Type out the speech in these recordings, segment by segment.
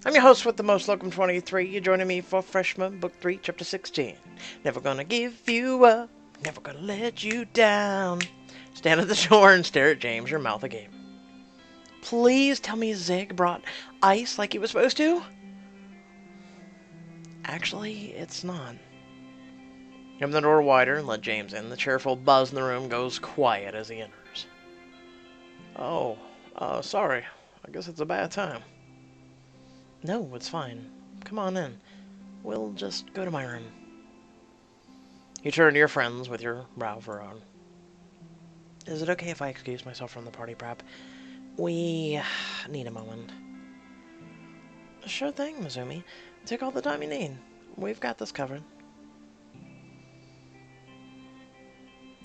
I'm your host with the most, Locum 23. You're joining me for Freshman Book 3, Chapter 16. Never gonna give you up, never gonna let you down. Stand at the shore and stare at James, your mouth agape. Please tell me Zig brought ice like he was supposed to? Actually, it's not. Open the door wider and let James in. The cheerful buzz in the room goes quiet as he enters. Oh, sorry. I guess it's a bad time. No, it's fine. Come on in. We'll just go to my room. You turn to your friends with your brow furrowed. Is it okay if I excuse myself from the party prep? We need a moment. Sure thing, Mizumi. Take all the time you need. We've got this covered.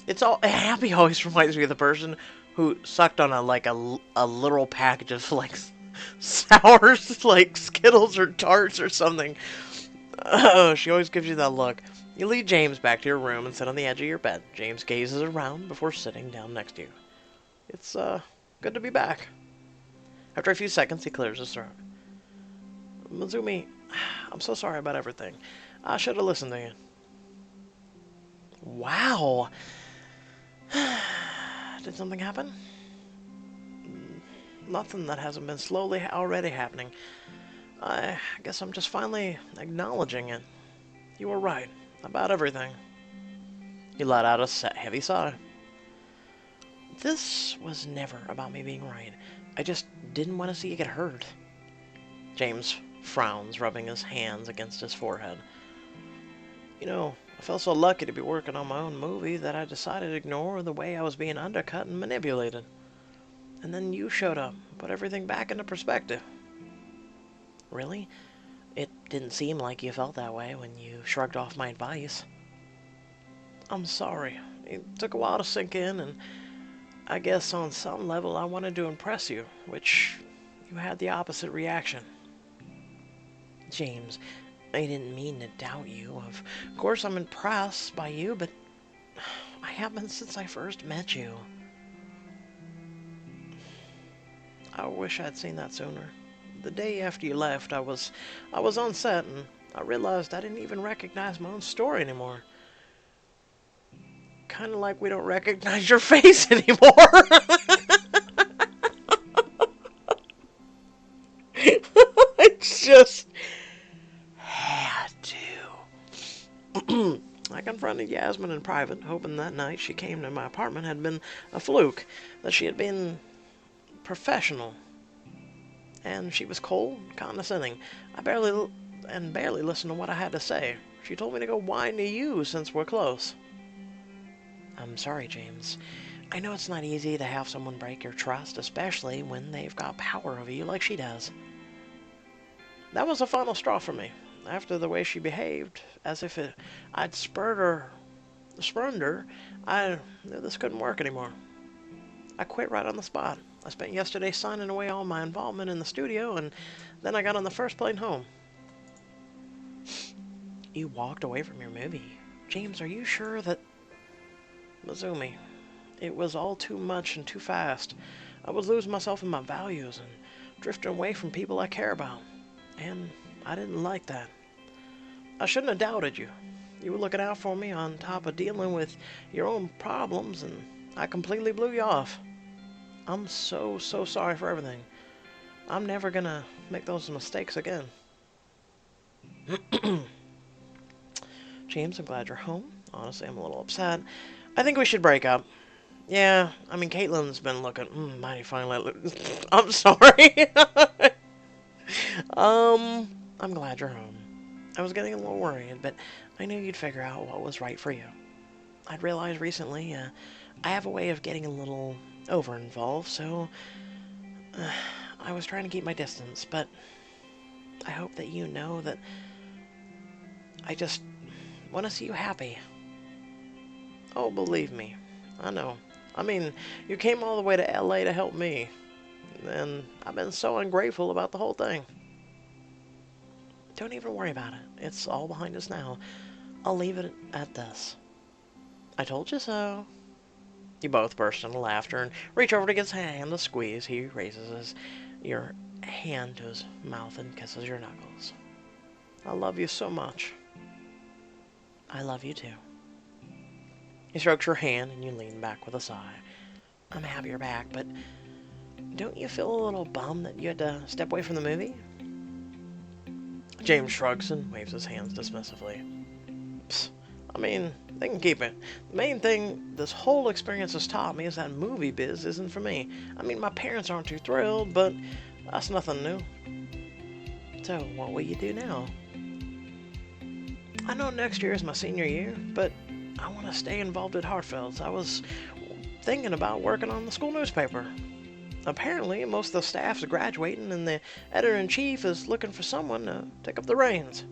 It's all Happy always reminds me of the person who sucked on a little package of sours, like Skittles or tarts or something. Oh, she always gives you that look. You lead James back to your room and sit on the edge of your bed. James gazes around before sitting down next to you. It's good to be back. After a few seconds, he clears his throat. Mizumi, I'm so sorry about everything. I should have listened to you. Wow. Did something happen? Nothing that hasn't been slowly already happening. I guess I'm just finally acknowledging it. You were right about everything. He let out a heavy sigh. This was never about me being right. I just didn't want to see you get hurt. James frowns, rubbing his hands against his forehead. You know, I felt so lucky to be working on my own movie that I decided to ignore the way I was being undercut and manipulated. And then you showed up, put everything back into perspective. Really? It didn't seem like you felt that way when you shrugged off my advice. I'm sorry. It took a while to sink in, and I guess on some level I wanted to impress you, which you had the opposite reaction. James, I didn't mean to doubt you. Of course I'm impressed by you, but I have been since I first met you. I wish I'd seen that sooner. The day after you left, I was on set, and I realized I didn't even recognize my own story anymore. Kind of like we don't recognize your face anymore. I just had to. I confronted Yasmin in private, hoping that night she came to my apartment had been a fluke, that she had been professional. And she was cold, condescending. I barely listened to what I had to say. She told me to go whine to you since we're close. I'm sorry, James. I know it's not easy to have someone break your trust, especially when they've got power over you like she does. That was the final straw for me. After the way she behaved, as if I'd spurned her, I knew this couldn't work anymore. I quit right on the spot. I spent yesterday signing away all my involvement in the studio, and then I got on the first plane home. You walked away from your movie. James, are you sure that... Mizumi, it was all too much and too fast. I was losing myself in my values and drifting away from people I care about. And I didn't like that. I shouldn't have doubted you. You were looking out for me on top of dealing with your own problems, and I completely blew you off. I'm so sorry for everything. I'm never gonna make those mistakes again. James, I'm glad you're home. Honestly, I'm a little upset. I think we should break up. Yeah, I mean, Caitlin's been looking mighty fine lately. I'm sorry. I'm glad you're home. I was getting a little worried, but I knew you'd figure out what was right for you. I'd realized recently, I have a way of getting a little over-involved, so I was trying to keep my distance, but I hope that you know that I just want to see you happy. Oh, believe me, I know. I mean, you came all the way to LA to help me, and I've been so ungrateful about the whole thing. Don't even worry about it. It's all behind us now. I'll leave it at this. I told you so. You both burst into laughter and reach over to get his hand to squeeze. He raises your hand to his mouth and kisses your knuckles. I love you so much. I love you too. He strokes your hand and you lean back with a sigh. I'm happy you're back, but don't you feel a little bummed that you had to step away from the movie? James shrugs and waves his hands dismissively. Psst, I mean, they can keep it. The main thing this whole experience has taught me is that movie biz isn't for me. I mean, my parents aren't too thrilled, but that's nothing new. So, what will you do now? I know next year is my senior year, but I want to stay involved at Hartfeld. I was thinking about working on the school newspaper. Apparently, most of the staff's graduating, and the editor-in-chief is looking for someone to take up the reins.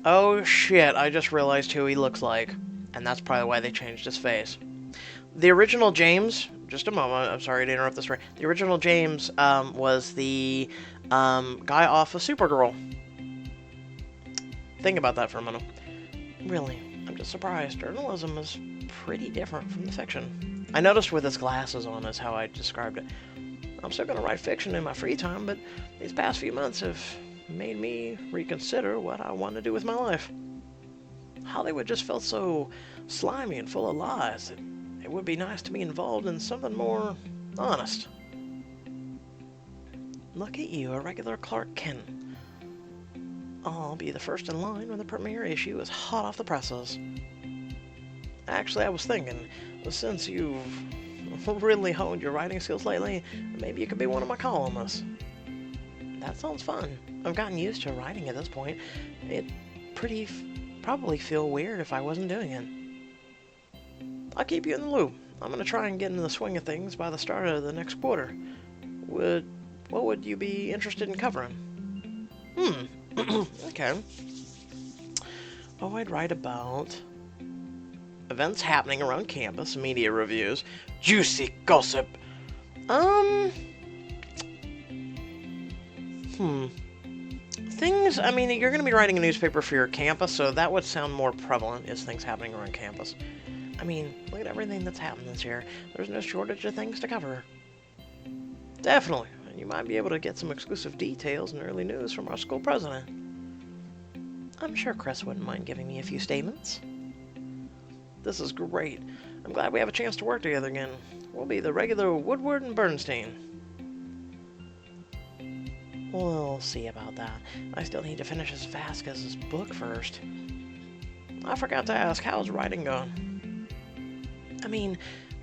Oh shit, I just realized who he looks like. And that's probably why they changed his face. The original James, just a moment, I'm sorry to interrupt this. The original James was the guy off of Supergirl. Think about that for a minute. Really, I'm just surprised. Journalism is pretty different from the fiction. I noticed with his glasses on is how I described it. I'm still going to write fiction in my free time, but these past few months have made me reconsider what I want to do with my life. Hollywood just felt so slimy and full of lies that it would be nice to be involved in something more honest. Look at you, a regular Clark Kent. I'll be the first in line when the premiere issue is hot off the presses. Actually, I was thinking, since you've really honed your writing skills lately, maybe you could be one of my columnists. That sounds fun. I've gotten used to writing at this point. It'd probably feel weird if I wasn't doing it. I'll keep you in the loop. I'm going to try and get into the swing of things by the start of the next quarter. What would you be interested in covering? Okay. Oh, I'd write about events happening around campus, media reviews, juicy gossip. Things, I mean, you're going to be writing a newspaper for your campus, so that would sound more prevalent as things happening around campus. I mean, look at everything that's happened this year. There's no shortage of things to cover. Definitely. And you might be able to get some exclusive details and early news from our school president. I'm sure Chris wouldn't mind giving me a few statements. This is great. I'm glad we have a chance to work together again. We'll be the regular Woodward and Bernstein. We'll see about that. I still need to finish his Vasquez's book first. I forgot to ask, how's writing going? I mean,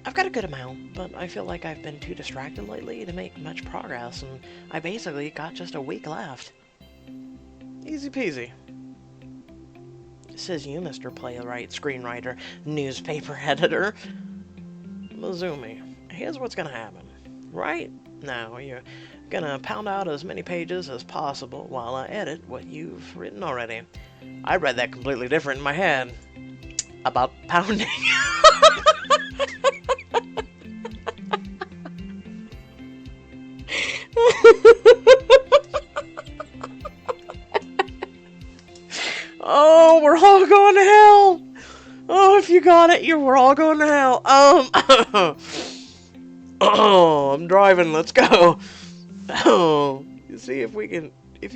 I've got a good amount, but I feel like I've been too distracted lately to make much progress, and I basically got just a week left. Easy peasy. Says you, Mr. Playwright, screenwriter, newspaper editor. Mizumi, here's what's gonna happen. Right now, you're gonna pound out as many pages as possible while I edit what you've written already. I read that completely different in my head. About pounding. Oh, we're all going to hell. Oh, if you got it, we're all going to hell. Oh, I'm driving. Let's go. Oh, you see if you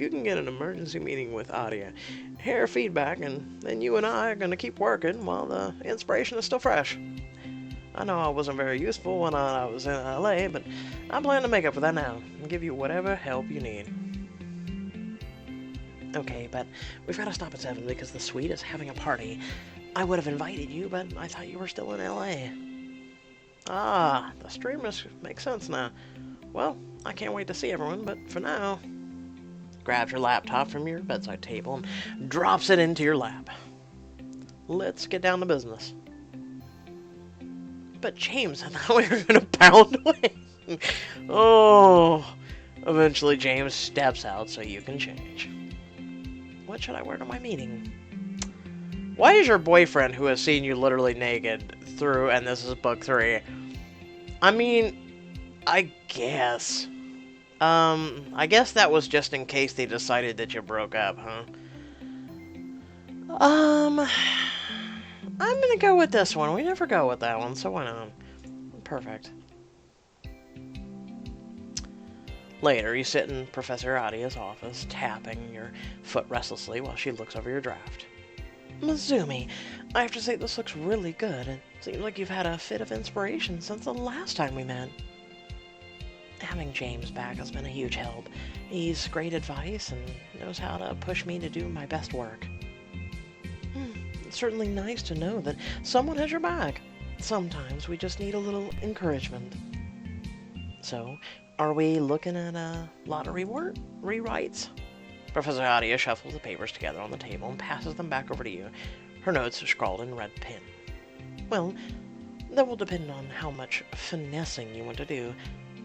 can get an emergency meeting with Adia, hear feedback, and then you and I are going to keep working while the inspiration is still fresh. I know I wasn't very useful when I was in LA, but I plan to make up for that now and give you whatever help you need. Okay, but we've got to stop at 7 because the suite is having a party. I would have invited you, but I thought you were still in LA. Ah, the stream makes sense now. Well, I can't wait to see everyone, but for now, grabs your laptop from your bedside table and drops it into your lap. Let's get down to business. But James, I thought we were going to pound away. Oh, eventually James steps out so you can change. What should I wear to my meeting? Why is your boyfriend, who has seen you literally naked through, and this is book 3? I mean, I guess. I guess that was just in case they decided that you broke up, huh? I'm gonna go with this one. We never go with that one, so why not? Perfect. Later, you sit in Professor Adia's office, tapping your foot restlessly while she looks over your draft. Mizumi, I have to say this looks really good. It seems like you've had a fit of inspiration since the last time we met. Having James back has been a huge help. He's great advice and knows how to push me to do my best work. It's certainly nice to know that someone has your back. Sometimes we just need a little encouragement. So, are we looking at a lot of rewrites? Professor Adia shuffles the papers together on the table and passes them back over to you. Her notes are scrawled in red pen. Well, that will depend on how much finessing you want to do.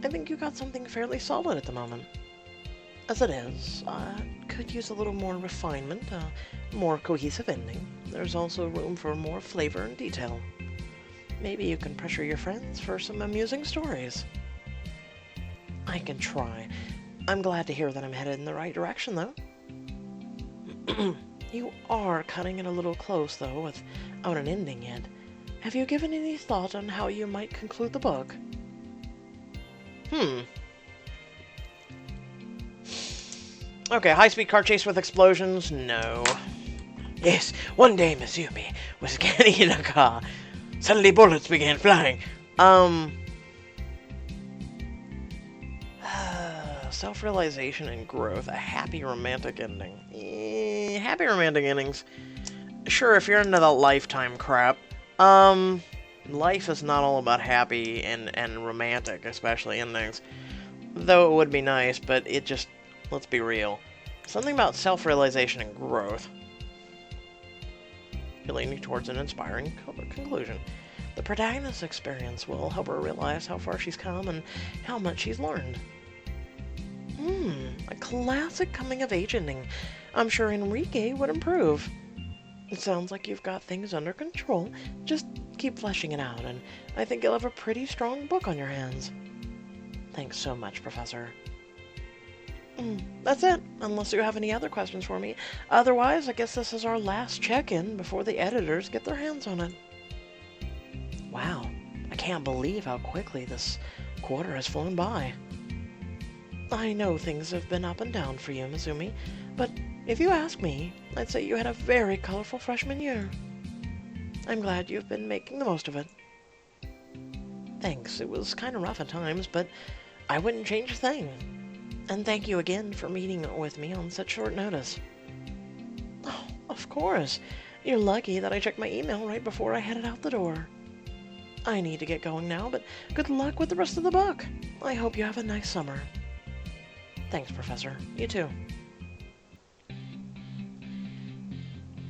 I think you got something fairly solid at the moment. As it is, I could use a little more refinement, a more cohesive ending. There's also room for more flavor and detail. Maybe you can pressure your friends for some amusing stories. I can try. I'm glad to hear that I'm headed in the right direction, though. You are cutting it a little close, though, without an ending yet. Have you given any thought on how you might conclude the book? Okay, high-speed car chase with explosions? No. Yes, one day Mizumi was getting in a car. Suddenly bullets began flying. Self-realization and growth. A happy romantic ending. Happy romantic endings. Sure, if you're into that Lifetime crap. Life is not all about happy and romantic, especially endings. Though it would be nice, but it just... Let's be real. Something about self-realization and growth. You're leaning towards an inspiring conclusion. The protagonist's experience will help her realize how far she's come and how much she's learned. A classic coming-of-age ending. I'm sure Enrique would improve. It sounds like you've got things under control. Just keep fleshing it out, and I think you'll have a pretty strong book on your hands. Thanks so much, Professor. That's it, unless you have any other questions for me. Otherwise, I guess this is our last check-in before the editors get their hands on it. Wow, I can't believe how quickly this quarter has flown by. I know things have been up and down for you, Mizumi, but if you ask me, I'd say you had a very colorful freshman year. I'm glad you've been making the most of it. Thanks, it was kind of rough at times, but I wouldn't change a thing. And thank you again for meeting with me on such short notice. Oh, of course. You're lucky that I checked my email right before I headed out the door. I need to get going now, but good luck with the rest of the book. I hope you have a nice summer. Thanks, Professor. You too.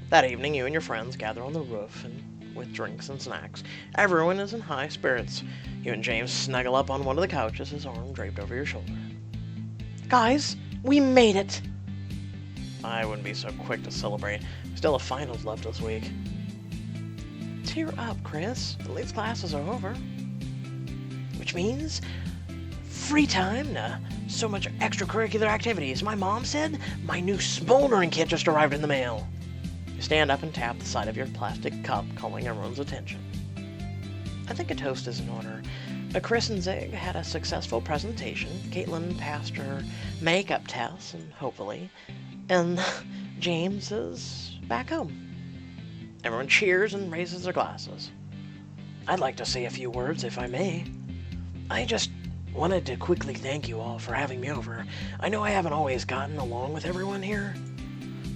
That evening, you and your friends gather on the roof and with drinks and snacks. Everyone is in high spirits. You and James snuggle up on one of the couches, his arm draped over your shoulder. Guys, we made it! I wouldn't be so quick to celebrate. Still have finals left this week. Cheer up, Chris. At least classes are over. Which means free time, so much extracurricular activities. My mom said my new smoldering kit just arrived in the mail. You stand up and tap the side of your plastic cup, calling everyone's attention. I think a toast is in order. Chris and Zig had a successful presentation. Caitlin passed her makeup test, and hopefully. And James is back home. Everyone cheers and raises their glasses. I'd like to say a few words, if I may. I just wanted to quickly thank you all for having me over. I know I haven't always gotten along with everyone here,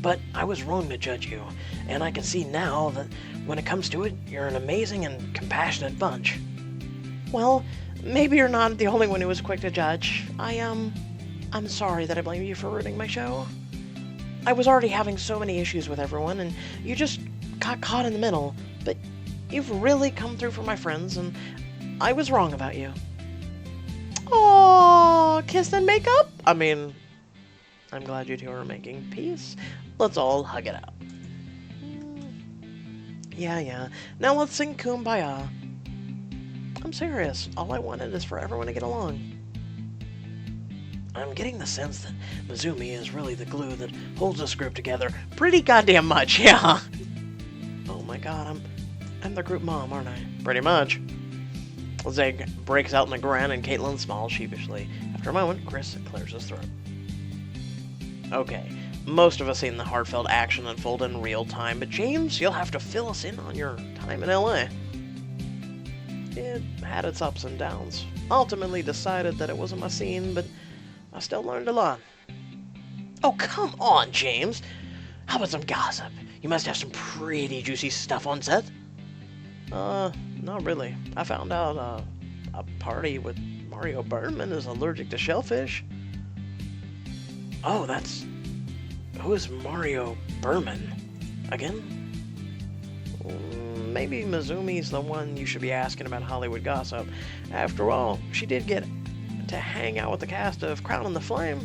but I was wrong to judge you, and I can see now that when it comes to it, you're an amazing and compassionate bunch. Well, maybe you're not the only one who was quick to judge. I'm sorry that I blame you for ruining my show. I was already having so many issues with everyone, and you just got caught in the middle, but you've really come through for my friends, and I was wrong about you. Aww, kiss and make up? I mean, I'm glad you two are making peace. Let's all hug it out. Yeah. Now let's sing Kumbaya. I'm serious. All I wanted is for everyone to get along. I'm getting the sense that Mizumi is really the glue that holds this group together pretty goddamn much, yeah. Oh my god, I'm the group mom, aren't I? Pretty much. Zeg breaks out in a grin and Caitlin smiles sheepishly. After After a moment, Chris clears his throat. Okay, most of us seen the Hartfeld action unfold in real time, but James, you'll have to fill us in on your time in LA. It had its ups and downs. Ultimately decided that it wasn't my scene, but I still learned a lot. Oh, come on, James! How about some gossip? You must have some pretty juicy stuff on set. Not really. I found out, a party with Mario Berman is allergic to shellfish. Oh, who is Mario Berman? Again? Maybe Mizumi's the one you should be asking about Hollywood gossip. After all, she did get to hang out with the cast of Crown and the Flame.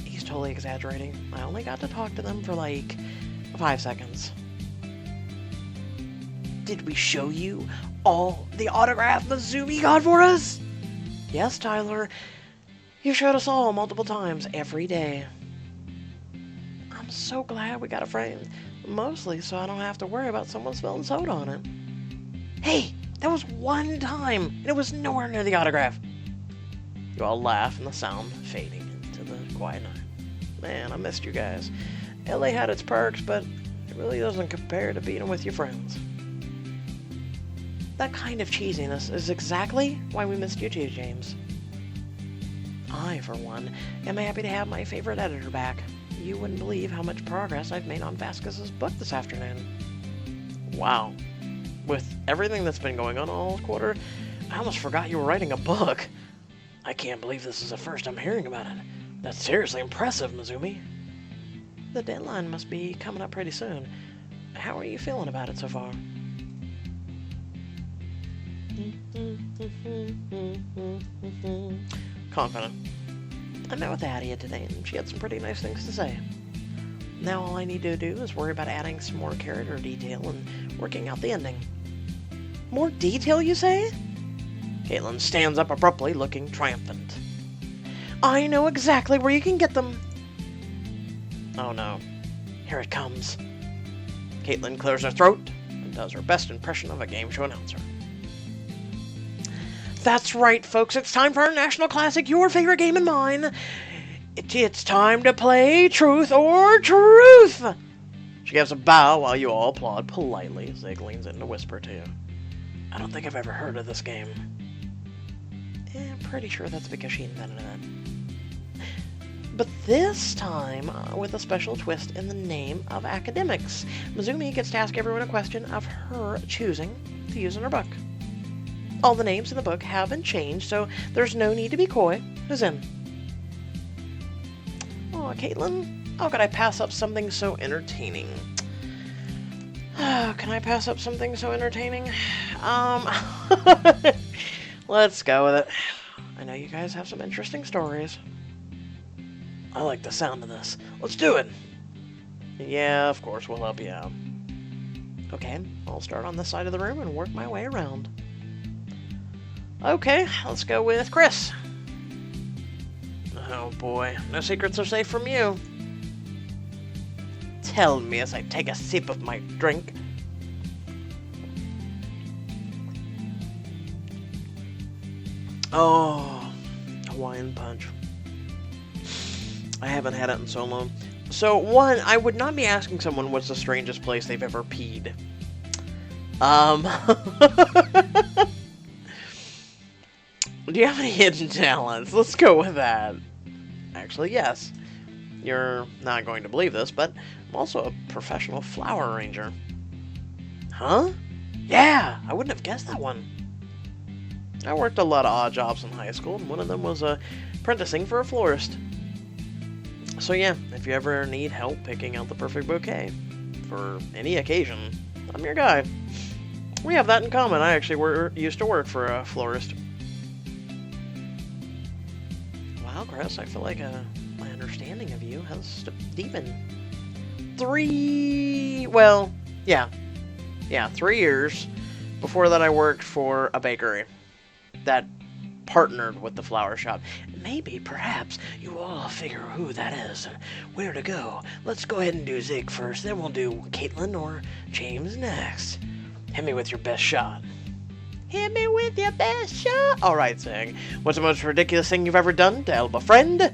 He's totally exaggerating. I only got to talk to them for like 5 seconds. Did we show you all the autograph Mizumi got for us? Yes, Tyler. You showed us all multiple times every day. I'm so glad we got it framed. Mostly so I don't have to worry about someone spilling soda on it. Hey, that was one time, and it was nowhere near the autograph. You all laugh, and the sound fading into the quiet night. Man, I missed you guys. LA had its perks, but it really doesn't compare to being with your friends. That kind of cheesiness is exactly why we missed you too, James. I, for one, am happy to have my favorite editor back. You wouldn't believe how much progress I've made on Vasquez's book this afternoon. Wow. With everything that's been going on all quarter, I almost forgot you were writing a book. I can't believe this is the first I'm hearing about it. That's seriously impressive, Mizumi. The deadline must be coming up pretty soon. How are you feeling about it so far? Confident. I met with Adia today, and she had some pretty nice things to say. Now all I need to do is worry about adding some more character detail and working out the ending. More detail, you say? Caitlin stands up abruptly, looking triumphant. I know exactly where you can get them. Oh no. Here it comes. Caitlin clears her throat and does her best impression of a game show announcer. That's right, folks. It's time for our national classic, your favorite game and mine. It's time to play Truth or Truth. She gives a bow while you all applaud politely. Zig leans in to whisper to you. I don't think I've ever heard of this game. I'm pretty sure that's because she invented it. But this time, with a special twist in the name of academics. Mizumi gets to ask everyone a question of her choosing to use in her book. All the names in the book have been changed, so there's no need to be coy. Who's in? Oh, Caitlin, how could I pass up something so entertaining? Can I pass up something so entertaining? Let's go with it. I know you guys have some interesting stories. I like the sound of this. Let's do it! Yeah, of course, we'll help you out. Okay, I'll start on this side of the room and work my way around. Okay, let's go with Chris. Oh boy, no secrets are safe from you. Tell me as I take a sip of my drink. Oh, Hawaiian punch. I haven't had it in so long. So, one, I would not be asking someone what's the strangest place they've ever peed. Do you have any hidden talents? Let's go with that. Actually, yes. You're not going to believe this, but I'm also a professional flower arranger. Huh? Yeah, I wouldn't have guessed that one. I worked a lot of odd jobs in high school, and one of them was apprenticing for a florist. So yeah, if you ever need help picking out the perfect bouquet for any occasion, I'm your guy. We have that in common. I actually used to work for a florist. Wow, Chris, I feel like my understanding of you has deepened. 3 years. Before that, I worked for a bakery that partnered with the flower shop. Maybe, perhaps, you all figure who that is and where to go. Let's go ahead and do Zig first, then we'll do Caitlin or James next. Hit me with your best shot. Hit me with your best shot. Alright, sing. What's the most ridiculous thing you've ever done to help a friend?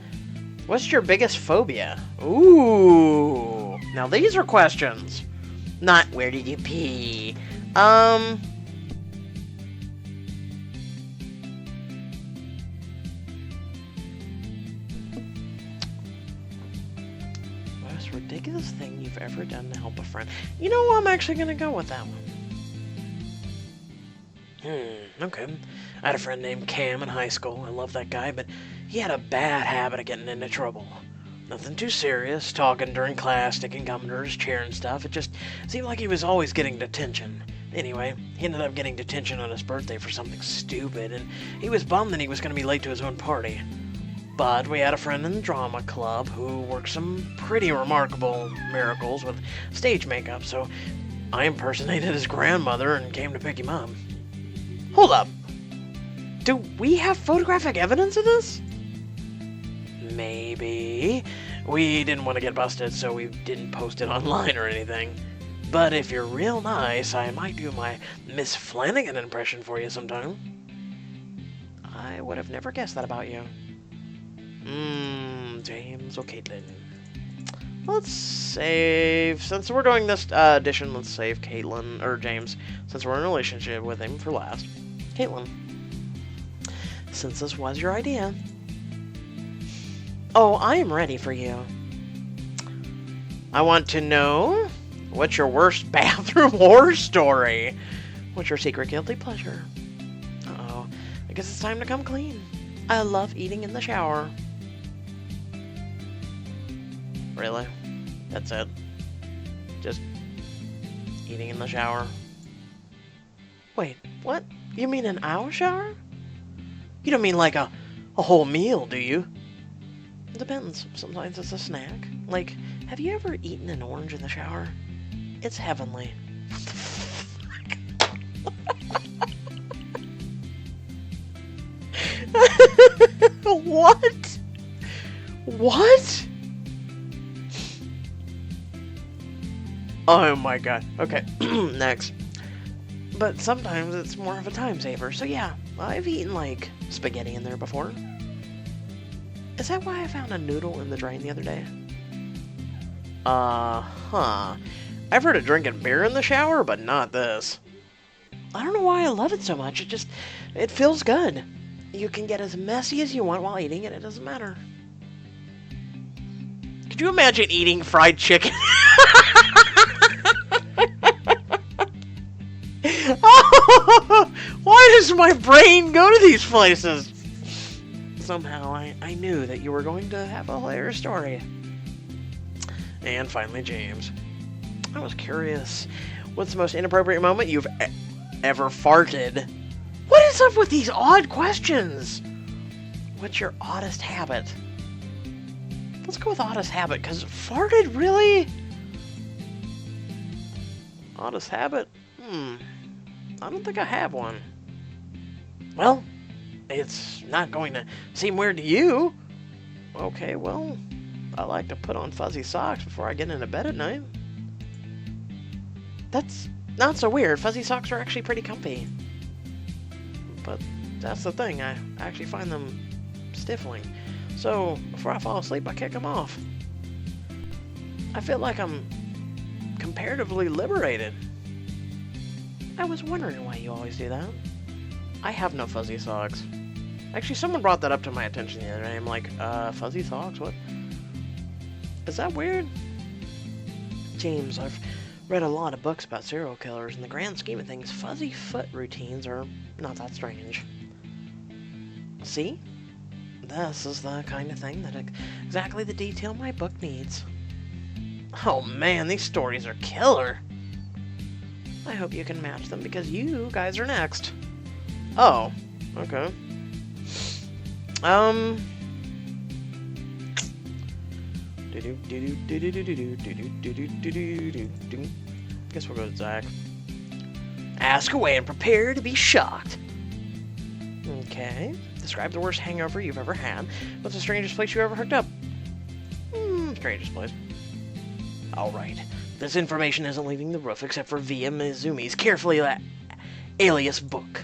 What's your biggest phobia? Ooh. Now these are questions. Not where did you pee? Most ridiculous thing you've ever done to help a friend. You know, I'm actually gonna go with that one. Okay. I had a friend named Cam in high school. I love that guy, but he had a bad habit of getting into trouble. Nothing too serious, talking during class, sticking gum under his chair and stuff. It just seemed like he was always getting detention. Anyway, he ended up getting detention on his birthday for something stupid, and he was bummed that he was going to be late to his own party. But we had a friend in the drama club who worked some pretty remarkable miracles with stage makeup, so I impersonated his grandmother and came to pick him up. Hold up. Do we have photographic evidence of this? Maybe. We didn't want to get busted, so we didn't post it online or anything. But if you're real nice, I might do my Miss Flanagan impression for you sometime. I would have never guessed that about you. James or Caitlin. Let's save, since we're doing this edition, let's save Caitlin, or James, since we're in a relationship with him for last. Caitlin, since this was your idea. Oh, I am ready for you. I want to know, what's your worst bathroom horror story? What's your secret guilty pleasure? Uh-oh, I guess it's time to come clean. I love eating in the shower. Really? That's it? Just eating in the shower? Wait, what? You mean an hour shower? You don't mean like a whole meal, do you? It depends. Sometimes it's a snack. Like, have you ever eaten an orange in the shower? It's heavenly. What? What? Oh my god. Okay, next. But sometimes it's more of a time saver. So yeah, I've eaten like spaghetti in there before. Is that why I found a noodle in the drain the other day? I've heard of drinking beer in the shower, but not this. I don't know why I love it so much. It feels good. You can get as messy as you want while eating it. It doesn't matter. Could you imagine eating fried chicken? Why does my brain go to these places? Somehow I knew that you were going to have a hilarious story. And finally, James. I was curious. What's the most inappropriate moment you've ever farted? What is up with these odd questions? What's your oddest habit? Let's go with oddest habit, because farted, really? Oddest habit? I don't think I have one. Well, it's not going to seem weird to you. Okay, well, I like to put on fuzzy socks before I get into bed at night. That's not so weird. Fuzzy socks are actually pretty comfy. But that's the thing, I actually find them stifling. So, before I fall asleep, I kick them off. I feel like I'm comparatively liberated. I was wondering why you always do that. I have no fuzzy socks. Actually, someone brought that up to my attention the other day. I'm like, fuzzy socks? What? Is that weird? James, I've read a lot of books about serial killers. In the grand scheme of things, fuzzy foot routines are not that strange. See? This is the kind of thing that exactly the detail my book needs. Oh man, these stories are killer. I hope you can match them because you guys are next. Oh, okay. Guess we'll go to Zach. Ask away and prepare to be shocked. Okay. Describe the worst hangover you've ever had. What's the strangest place you ever hooked up? Strangest place. Alright. This information isn't leaving the roof except for via Mizumi's carefully alias book.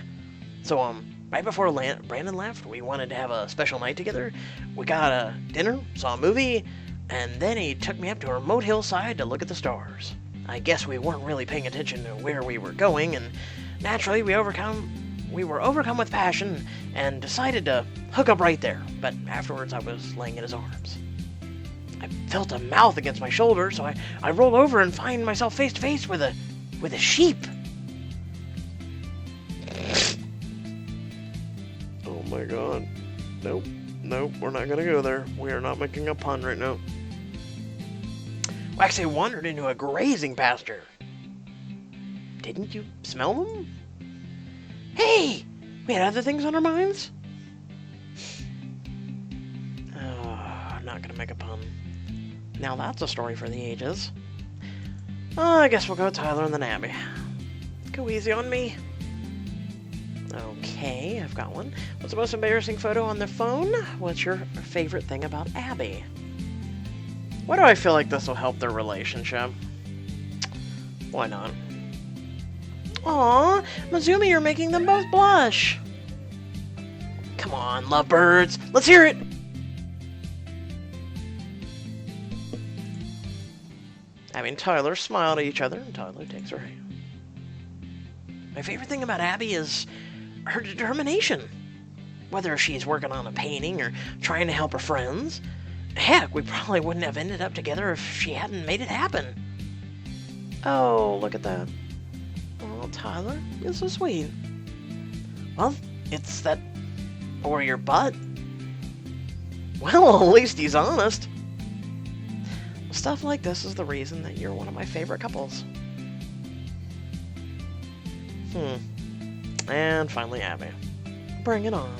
So, right before Brandon left, we wanted to have a special night together. We got a dinner, saw a movie, and then he took me up to a remote hillside to look at the stars. I guess we weren't really paying attention to where we were going, and naturally we were overcome with passion and decided to hook up right there. But afterwards I was laying in his arms. I felt a mouth against my shoulder, so I rolled over and find myself face to face with a sheep. Oh my god. Nope, we're not gonna go there. We are not making a pun right now. We actually wandered into a grazing pasture. Didn't you smell them? Hey! We had other things on our minds? I'm not gonna make a pun. Now that's a story for the ages. I guess we'll go Tyler and then Abby. Go easy on me. Okay, I've got one. What's the most embarrassing photo on the phone? What's your favorite thing about Abby? Why do I feel like this will help their relationship? Why not? Aw, Mizumi, you're making them both blush. Come on, lovebirds. Let's hear it. Abby and Tyler smiled at each other, and Tyler takes her hand. My favorite thing about Abby is her determination. Whether she's working on a painting or trying to help her friends. Heck, we probably wouldn't have ended up together if she hadn't made it happen. Oh, look at that. Oh, Tyler, you're so sweet. Well, it's that... or your butt. Well, at least he's honest. Stuff like this is the reason that you're one of my favorite couples. And finally, Abby. Bring it on.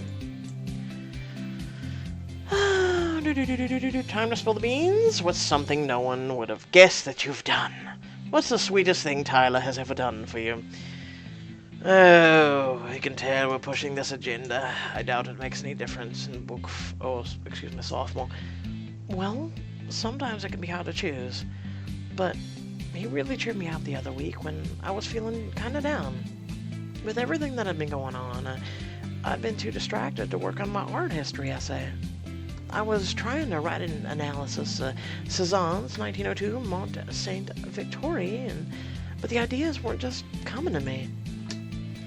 Time to spill the beans. What's something no one would have guessed that you've done? What's the sweetest thing Tyler has ever done for you? Oh, I can tell we're pushing this agenda. I doubt it makes any difference in sophomore. Well, sometimes it can be hard to choose. But he really cheered me out the other week when I was feeling kind of down. With everything that had been going on, I'd been too distracted to work on my art history essay. I was trying to write an analysis of Cézanne's 1902 Mont Sainte-Victoire, but the ideas weren't just coming to me.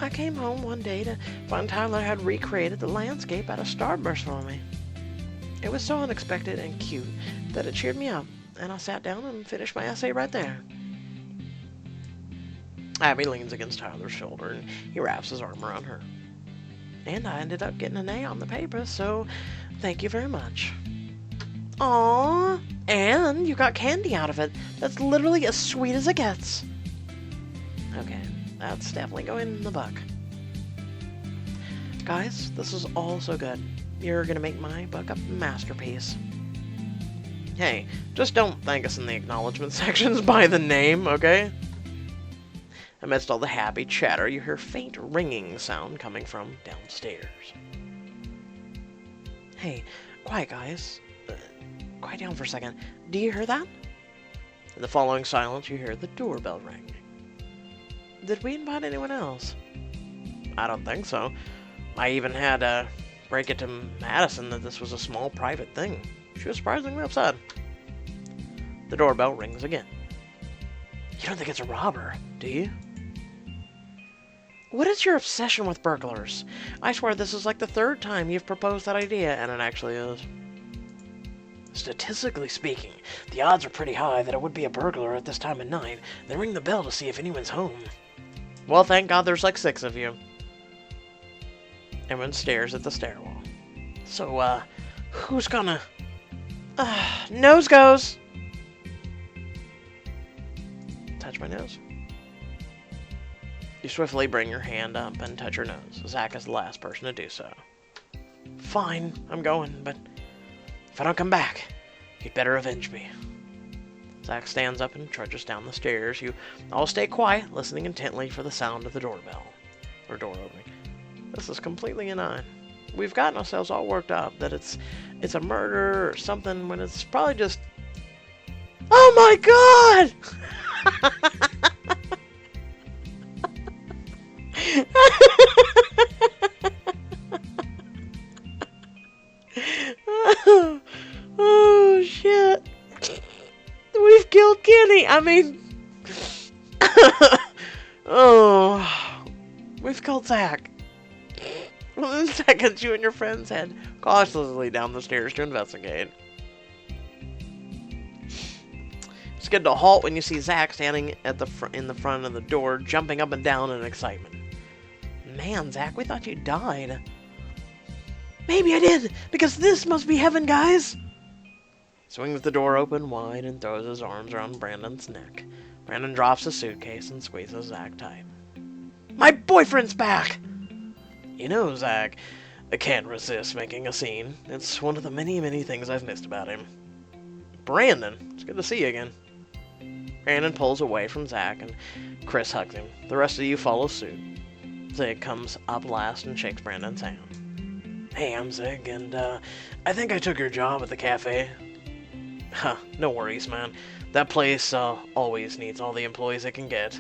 I came home one day to find Tyler had recreated the landscape out of Starburst for me. It was so unexpected and cute that it cheered me up, and I sat down and finished my essay right there. Abby leans against Tyler's shoulder, and he wraps his arm around her. And I ended up getting an A on the paper, so thank you very much. Aww, and you got candy out of it. That's literally as sweet as it gets. Okay, that's definitely going in the book. Guys, this is all so good. You're gonna make my book a masterpiece. Hey, just don't thank us in the acknowledgement sections by the name, okay? Amidst all the happy chatter, you hear a faint ringing sound coming from downstairs. Hey, quiet guys. Quiet down for a second. Do you hear that? In the following silence, you hear the doorbell ring. Did we invite anyone else? I don't think so. I even had to break it to Madison that this was a small private thing. She was surprisingly upset. The doorbell rings again. You don't think it's a robber, do you? What is your obsession with burglars? I swear this is like the third time you've proposed that idea, and it actually is. Statistically speaking, the odds are pretty high that it would be a burglar at this time of night. Then ring the bell to see if anyone's home. Well, thank God there's like 6 of you. Everyone stares at the stairwell. So, who's gonna... nose goes! Touch my nose. You swiftly bring your hand up and touch your nose. Zach is the last person to do so. Fine, I'm going, but if I don't come back, you'd better avenge me. Zach stands up and trudges down the stairs. You all stay quiet, listening intently for the sound of the doorbell. Or door opening. This is completely inane. We've gotten ourselves all worked up that it's a murder or something when it's probably just... Oh my God! killed Kenny. I mean, oh, we've killed Zach. Within seconds, you and your friends head cautiously down the stairs to investigate. Skid to a halt when you see Zach standing at in the front of the door, jumping up and down in excitement. Man, Zach, we thought you died. Maybe I did, because this must be heaven, guys. Swings the door open wide and throws his arms around Brandon's neck. Brandon drops his suitcase and squeezes Zach tight. My boyfriend's back! You know, Zach, I can't resist making a scene. It's one of the many, many things I've missed about him. Brandon, it's good to see you again. Brandon pulls away from Zach, and Chris hugs him. The rest of you follow suit. Zig comes up last and shakes Brandon's hand. Hey, I'm Zig, and I think I took your job at the cafe. Huh, no worries, man. That place always needs all the employees it can get.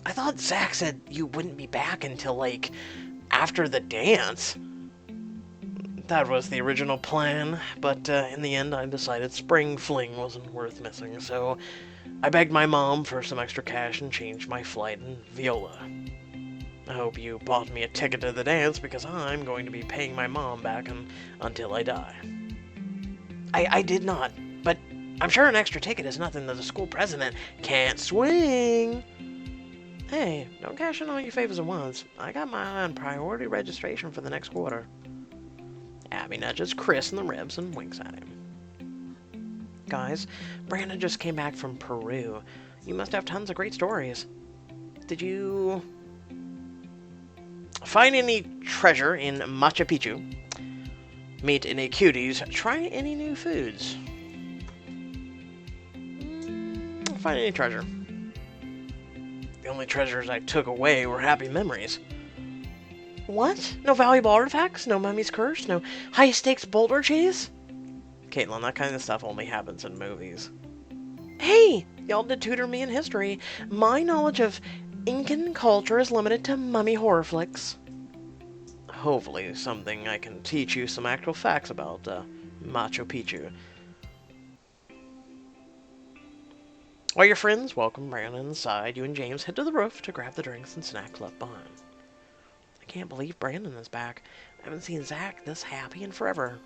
I thought Zach said you wouldn't be back until, like, after the dance. That was the original plan, but in the end I decided spring fling wasn't worth missing, so I begged my mom for some extra cash and changed my flight in Viola. I hope you bought me a ticket to the dance, because I'm going to be paying my mom back until I die. I did not, but I'm sure an extra ticket is nothing that the school president can't swing. Hey, don't cash in all your favors at once. I got my eye on priority registration for the next quarter. Abby nudges Chris in the ribs and winks at him. Guys, Brandon just came back from Peru. You must have tons of great stories. Did you find any treasure in Machu Picchu? Meet any cuties? Try any new foods? Find any treasure? The only treasures I took away were happy memories. What? No valuable artifacts? No mummy's curse? No high-stakes boulder chase? Caitlin, that kind of stuff only happens in movies. Hey! Y'all did tutor me in history. My knowledge of Incan culture is limited to mummy horror flicks. Hopefully something I can teach you some actual facts about Machu Picchu. While your friends welcome Brandon inside, you and James head to the roof to grab the drinks and snacks left behind. I can't believe Brandon is back. I haven't seen Zach this happy in forever.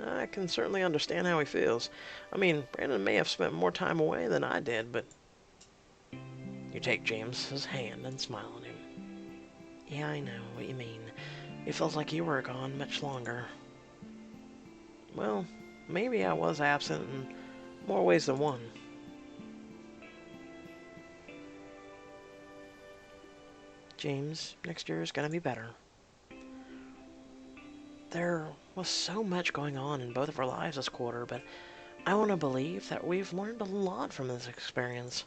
I can certainly understand how he feels. I mean, Brandon may have spent more time away than I did, but... You take James's hand and smile at him. Yeah, I know what you mean. It feels like you were gone much longer. Well, maybe I was absent in more ways than one. James, next year is gonna be better. There was so much going on in both of our lives this quarter, but I want to believe that we've learned a lot from this experience.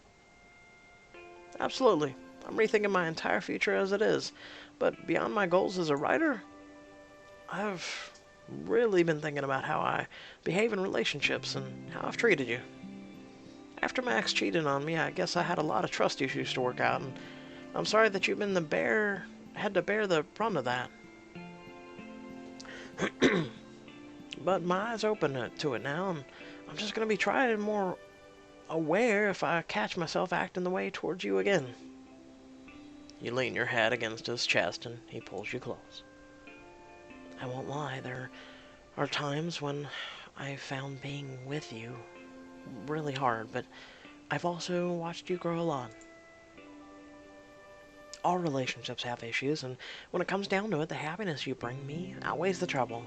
Absolutely. I'm rethinking my entire future as it is, but beyond my goals as a writer, I've really been thinking about how I behave in relationships and how I've treated you. After Max cheated on me, I guess I had a lot of trust issues to work out, and I'm sorry that you've been had to bear the brunt of that. But my eyes open to it now, and I'm just going to be trying more aware if I catch myself acting the way towards you again. You lean your head against his chest, and he pulls you close. I won't lie, there are times when I found being with you really hard, but I've also watched you grow a lot. All relationships have issues, and when it comes down to it, the happiness you bring me outweighs the trouble.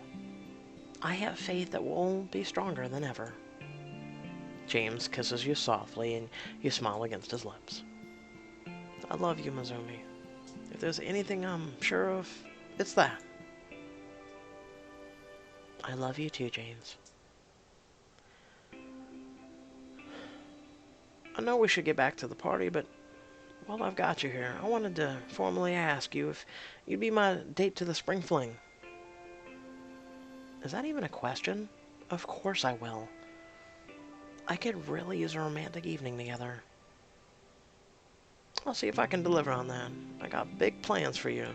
I have faith that we'll be stronger than ever. James kisses you softly, and you smile against his lips. I love you, Mizumi. If there's anything I'm sure of, it's that. I love you too, James. I know we should get back to the party, but while I've got you here, I wanted to formally ask you if you'd be my date to the spring fling. Is that even a question? Of course I will. I could really use a romantic evening together. I'll see if I can deliver on that. I got big plans for you.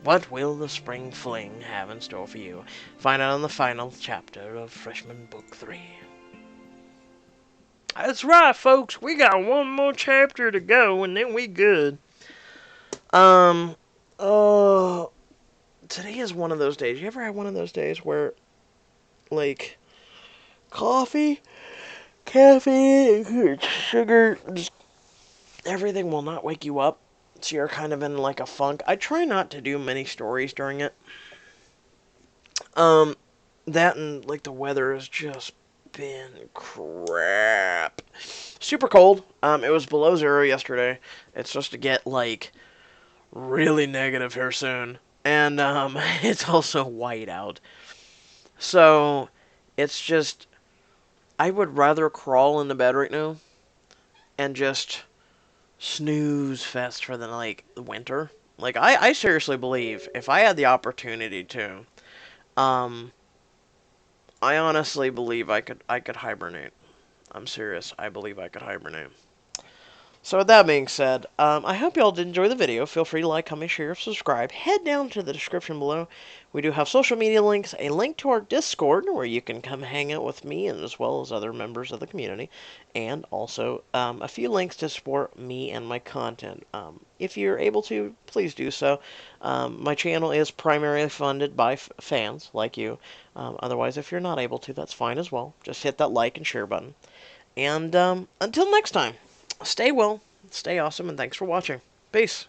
What will the spring fling have in store for you? Find out in the final chapter of Freshman Book 3. That's right, folks. We got one more chapter to go, and then we good. Um, uh, Today is one of those days. You ever had one of those days where, like, coffee, caffeine, sugar, just everything will not wake you up? So you're kind of in like a funk. I try not to do many stories during it. That and like the weather has just been crap. Super cold. It was below zero yesterday. It's supposed to get like really negative here soon, and it's also white out. So it's just I would rather crawl into bed right now and just snooze fest for the like winter. Like I seriously believe if I had the opportunity to, um, I honestly believe I could hibernate. I'm serious. I believe I could hibernate. So with that being said, I hope y'all did enjoy the video. Feel free to like, comment, share, subscribe. Head down to the description below. We do have social media links, a link to our Discord where you can come hang out with me and as well as other members of the community, and also a few links to support me and my content. If you're able to, please do so. My channel is primarily funded by fans like you. Otherwise, if you're not able to, that's fine as well. Just hit that like and share button. And until next time, stay well, stay awesome, and thanks for watching. Peace.